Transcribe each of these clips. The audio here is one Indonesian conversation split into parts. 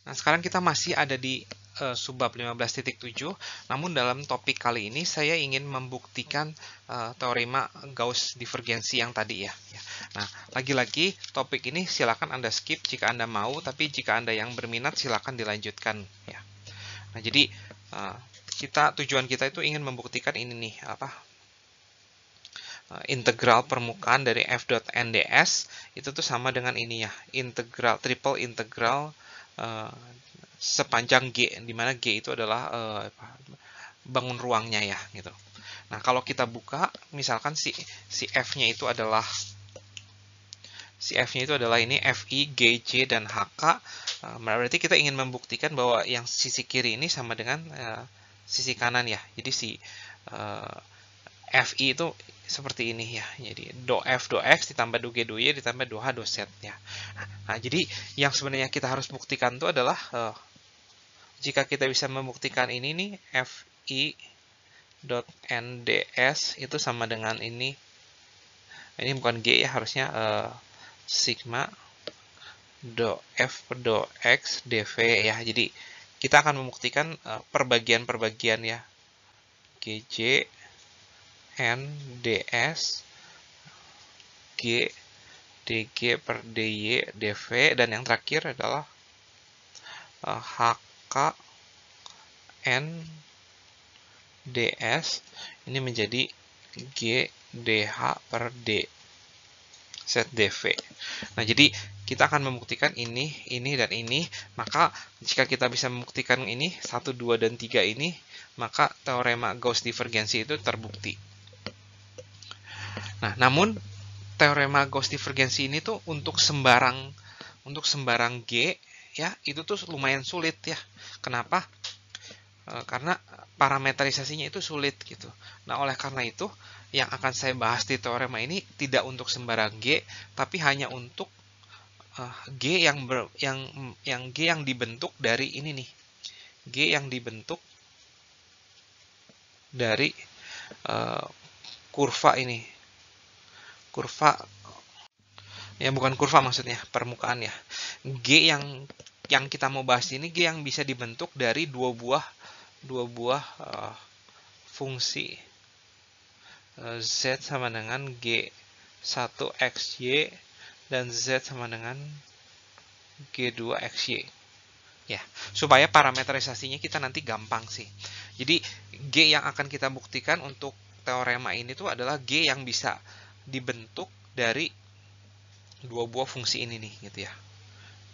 Nah, sekarang kita masih ada di subbab 15.7, namun dalam topik kali ini saya ingin membuktikan teorema Gauss divergensi yang tadi ya. Nah, lagi-lagi topik ini silakan Anda skip jika Anda mau, tapi jika Anda yang berminat silakan dilanjutkan ya. Nah, jadi tujuan kita itu ingin membuktikan ini nih, integral permukaan dari f dot nds itu tuh sama dengan ini ya, triple integral sepanjang G, di mana G itu adalah bangun ruangnya ya gitu. Nah, kalau kita buka misalkan si F-nya itu adalah ini FI, GJ, dan HK. Berarti kita ingin membuktikan bahwa yang sisi kiri ini sama dengan sisi kanan ya. Jadi si FI itu seperti ini ya. Jadi do F do X ditambah do G do Y ditambah do H do Z ya. Nah, jadi yang sebenarnya kita harus buktikan itu adalah jika kita bisa membuktikan ini nih, FI dot NDS itu sama dengan ini bukan G ya, harusnya sigma do F do X dV ya. Jadi kita akan membuktikan perbagian-perbagian ya, GJ NDS G DG per DY dV, dan yang terakhir adalah HK N DS ini menjadi G DH per D ZdV. Nah, jadi kita akan membuktikan ini, dan ini. Maka jika kita bisa membuktikan ini, 1, 2, dan 3 ini, maka teorema Gauss divergensi itu terbukti. Nah, namun teorema Gauss divergensi ini tuh untuk sembarang G ya, itu tuh lumayan sulit ya. Kenapa? Karena parametrisasinya itu sulit gitu. Nah, oleh karena itu yang akan saya bahas di teorema ini tidak untuk sembarang G, tapi hanya untuk G yang dibentuk dari ini nih. G yang dibentuk dari kurva ini. Kurva ya, bukan kurva maksudnya, permukaan ya. G yang kita mau bahas ini G yang bisa dibentuk dari dua buah fungsi Z sama dengan G1XY dan Z sama dengan G2XY. Ya, supaya parametrisasinya kita nanti gampang sih. Jadi G yang akan kita buktikan untuk teorema ini tuh adalah G yang bisa dibentuk dari dua buah fungsi ini nih gitu ya.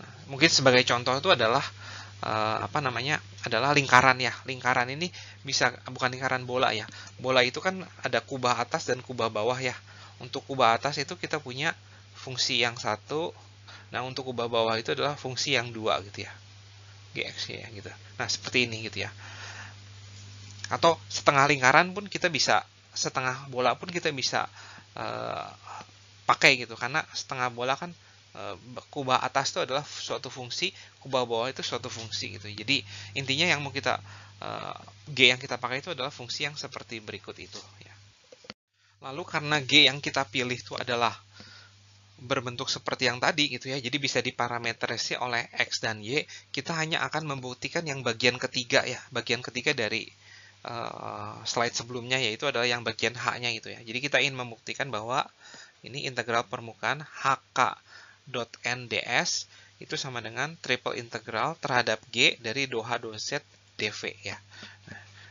Nah, mungkin sebagai contoh itu adalah adalah lingkaran ya. Lingkaran ini bukan lingkaran bola ya. Bola itu kan ada kubah atas dan kubah bawah ya. Untuk kubah atas itu kita punya fungsi yang satu. Nah, untuk kubah bawah itu adalah fungsi yang dua gitu ya. GX ya gitu. Nah, seperti ini gitu ya. Atau setengah lingkaran pun kita bisa, setengah bola pun kita bisa pakai gitu. Karena setengah bola kan kubah atas itu adalah suatu fungsi, kubah bawah itu suatu fungsi gitu. Jadi intinya yang mau kita G yang kita pakai itu adalah fungsi yang seperti berikut itu ya. Lalu karena G yang kita pilih itu adalah berbentuk seperti yang tadi gitu ya, jadi bisa diparameterisasi oleh X dan Y, kita hanya akan membuktikan yang bagian ketiga ya, bagian ketiga dari slide sebelumnya, yaitu adalah yang bagian H-nya gitu ya. Jadi kita ingin membuktikan bahwa ini integral permukaan HK dot NDS itu sama dengan triple integral terhadap G dari do H do Z dV ya.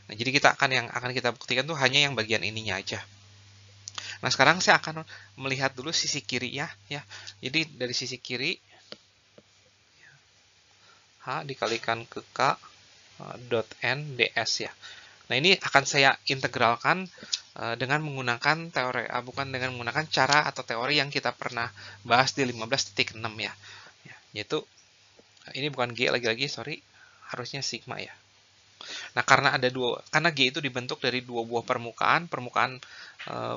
Nah, jadi yang akan kita buktikan tuh hanya yang bagian ininya aja. Nah, sekarang saya akan melihat dulu sisi kiri ya. Jadi dari sisi kiri H dikalikan ke K dot N ds ya. Nah, ini akan saya integralkan dengan menggunakan cara atau teori yang kita pernah bahas di 15.6 ya. Yaitu ini bukan G lagi-lagi, sorry, harusnya sigma ya. Nah, karena G itu dibentuk dari dua buah permukaan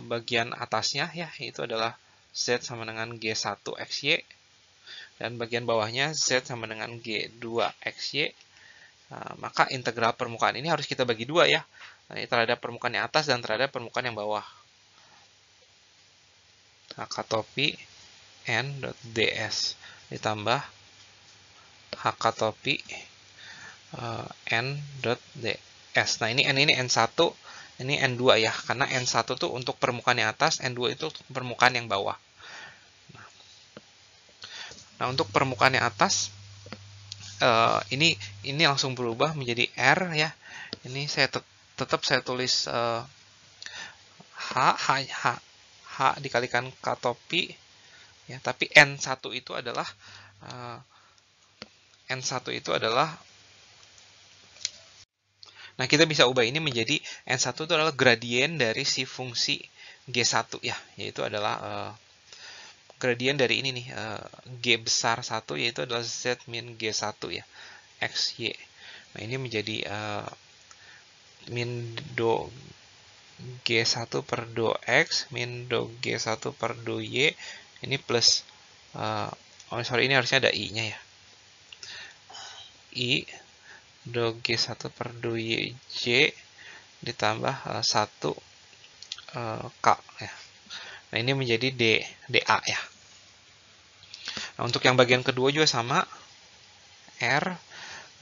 bagian atasnya ya, itu adalah Z sama dengan G1XY, dan bagian bawahnya Z sama dengan G2XY. Maka integral permukaan ini harus kita bagi dua ya, terhadap permukaan yang atas dan terhadap permukaan yang bawah. H topi N.ds ditambah HK topi N.ds. Nah, ini N1, ini N2 ya, karena N1 tuh untuk permukaan yang atas, N2 itu untuk permukaan yang bawah. Nah, untuk permukaan yang atas, ini langsung berubah menjadi R ya. Ini tetap saya tulis H dikalikan K topi ya, tapi N1 itu adalah nah, kita bisa ubah ini menjadi N1 itu adalah gradien dari si fungsi G1 ya, yaitu adalah gradien dari ini nih, G besar 1, yaitu adalah Z min G1 ya, X, Y. Nah, ini menjadi min do G1 per do X min do G1 per do Y. Ini plus, sorry, ini harusnya ada I-nya ya. I do G1 per do YJ ditambah 1 K ya. Nah, ini menjadi DA ya. Nah, untuk yang bagian kedua juga sama. R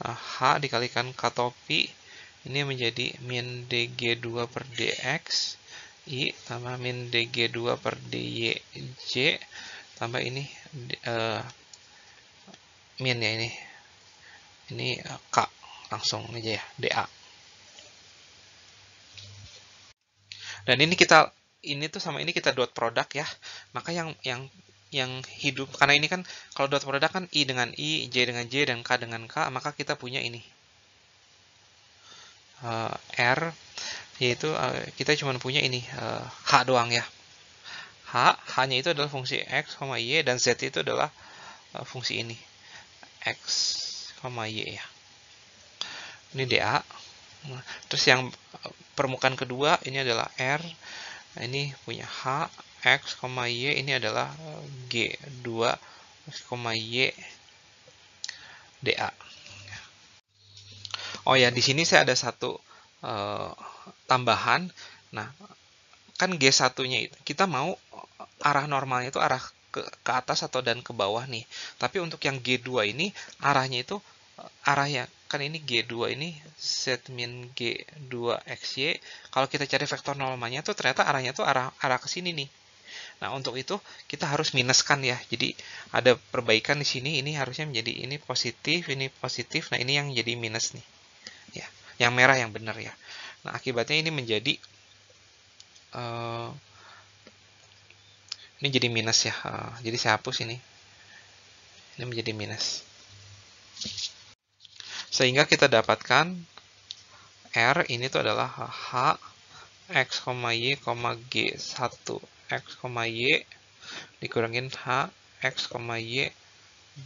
H dikalikan K topi. Ini menjadi min DG2 per DX. I tambah min DG2 per DYJ. Tambah ini min ya ini. Ini K. Langsung aja ya, DA. Dan ini tuh sama ini kita dot produk ya. Maka yang hidup, karena ini kan kalau dot produk kan I dengan I, J dengan J, dan K dengan K, maka kita punya ini R, yaitu kita cuma punya ini H doang ya. H-nya itu adalah fungsi X, Y, dan Z itu adalah fungsi ini X, Y ya. Ini DA. Nah, terus yang permukaan kedua ini adalah R. Nah, ini punya H, X, Y, ini adalah G2, Y, DA. Oh ya, di sini saya ada satu tambahan. Nah, kan G1-nya itu kita mau arah normalnya itu arah ke atas atau dan ke bawah nih. Tapi untuk yang G2 ini arahnya itu arahnya kan ini G2 ini Z min G2 XY. Kalau kita cari vektor normalnya tuh ternyata arahnya tuh arah ke sini nih. Nah, untuk itu kita harus minuskan ya. Jadi ada perbaikan di sini, ini harusnya menjadi ini positif, ini positif. Nah, ini yang jadi minus nih. Ya, yang merah yang benar ya. Nah, akibatnya ini menjadi ini jadi minus ya. Jadi saya hapus ini. Ini menjadi minus. Sehingga kita dapatkan R ini tuh adalah H X, Y, G1 X, Y dikurangin H X, Y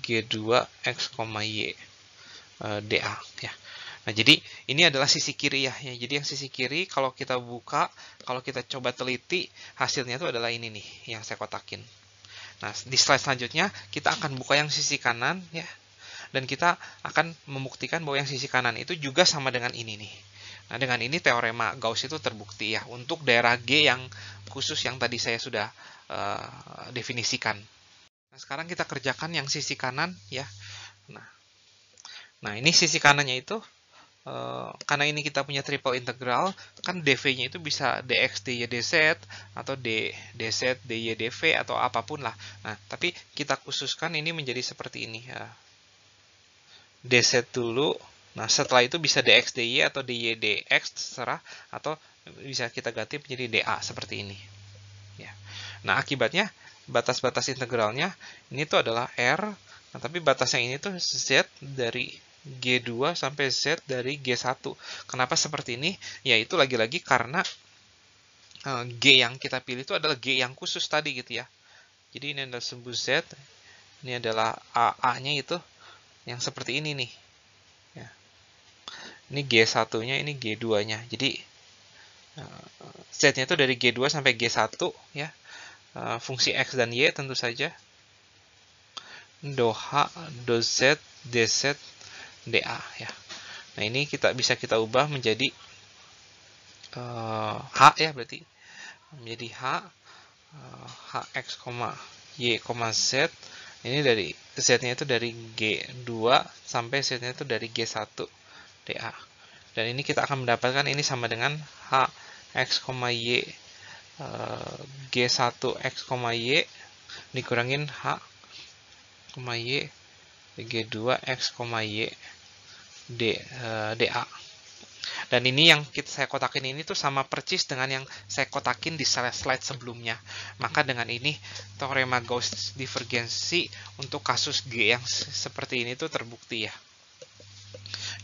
G2 X, Y DA ya. Nah, jadi ini adalah sisi kiri ya. Jadi yang sisi kiri kalau kita buka, kalau kita coba teliti, hasilnya itu adalah ini nih yang saya kotakin. Nah, di slide selanjutnya kita akan buka yang sisi kanan ya. Dan kita akan membuktikan bahwa yang sisi kanan itu juga sama dengan ini nih. Nah, dengan ini teorema Gauss itu terbukti ya untuk daerah G yang khusus yang tadi saya sudah definisikan. Nah, sekarang kita kerjakan yang sisi kanan ya. Nah, ini sisi kanannya itu karena ini kita punya triple integral, kan dv-nya itu bisa dx dy dz atau dz dy dv atau apapun lah. Nah, tapi kita khususkan ini menjadi seperti ini ya. dz dulu. Nah, setelah itu bisa dx dy atau dy dx terserah, atau bisa kita ganti menjadi dA seperti ini. Ya. Nah, akibatnya batas-batas integralnya ini tuh adalah R. Nah, tapi batasnya ini tuh Z dari G2 sampai Z dari G1. Kenapa seperti ini? Yaitu lagi-lagi karena G yang kita pilih itu adalah G yang khusus tadi gitu ya. Jadi ini adalah sumbu Z. Ini adalah A-nya itu yang seperti ini nih. Ya. Ini G1-nya, ini G2-nya. Jadi Z-nya itu dari G2 sampai G1 ya. Fungsi X dan Y tentu saja. Do H, do Z, dz, dA ya. Nah, ini bisa kita ubah menjadi H ya, berarti menjadi H Hx, Y, Z. Ini dari Z-nya itu dari G2 sampai Z-nya itu dari G1 DA. Dan ini kita akan mendapatkan ini sama dengan H X, Y G1 X, Y dikurangin H, Y G2 X, Y DA. Dan ini yang saya kotakin ini tuh sama persis dengan yang saya kotakin di slide sebelumnya. Maka dengan ini teorema Gauss divergensi untuk kasus G yang seperti ini tuh terbukti ya.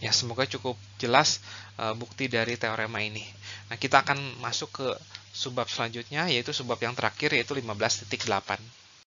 Ya, semoga cukup jelas bukti dari teorema ini. Nah, kita akan masuk ke subbab selanjutnya, yaitu subbab yang terakhir, yaitu 15.8.